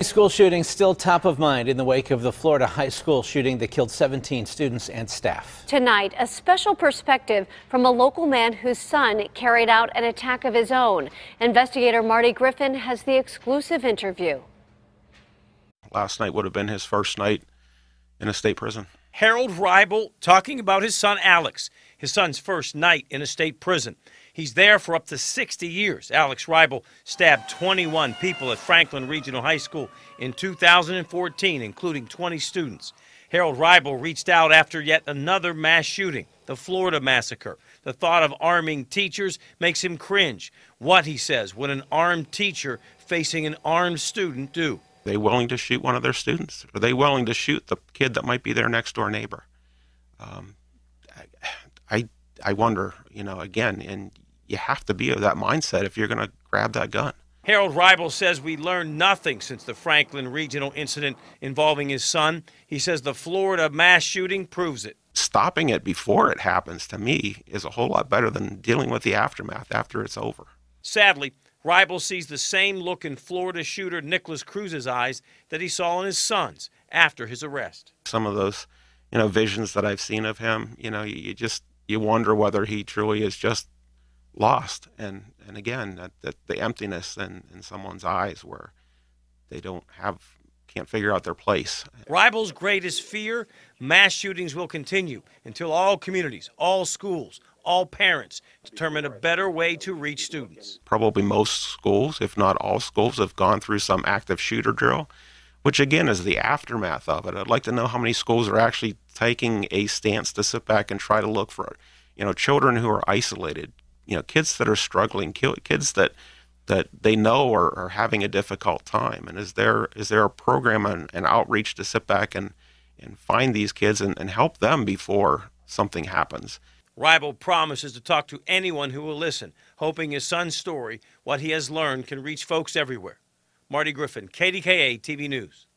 School shooting still top of mind in the wake of the Florida high school shooting that killed 17 students and staff. Tonight, a special perspective from a local man whose son carried out an attack of his own. Investigator Marty Griffin has the exclusive interview. Last night would have been his first night in a state prison. Harold Hribal talking about his son Alex, his son's first night in a state prison. He's there for up to 60 years. Alex Hribal stabbed 21 people at Franklin Regional High School in 2014, including 20 students. Harold Hribal reached out after yet another mass shooting, the Florida massacre. The thought of arming teachers makes him cringe. What, he says, would an armed teacher facing an armed student do? Are they willing to shoot one of their students? Are they willing to shoot the kid that might be their next door neighbor? I wonder, again, and you have to be of that mindset if you're going to grab that gun. Harold Hribal says we learned nothing since the Franklin Regional incident involving his son. He says the Florida mass shooting proves it. Stopping it before it happens, to me, is a whole lot better than dealing with the aftermath after it's over. Sadly, Hribal sees the same look in Florida shooter Nicholas Cruz's eyes that he saw in his son's after his arrest. Some of those, visions that I've seen of him, you wonder whether he truly is just lost. And again, that the emptiness in someone's eyes where they can't figure out their place. Hribal's greatest fear, mass shootings will continue until all communities, all schools, all parents determine a better way to reach students. Probably most schools, if not all schools, have gone through some active shooter drill, which again is the aftermath of it. I'd like to know how many schools are actually taking a stance to sit back and try to look for, children who are isolated, kids that are struggling, kids that they know are having a difficult time. And is there a program and outreach to sit back and find these kids and help them before something happens? Hribal promises to talk to anyone who will listen, hoping his son's story, what he has learned, can reach folks everywhere. Marty Griffin, KDKA-TV News.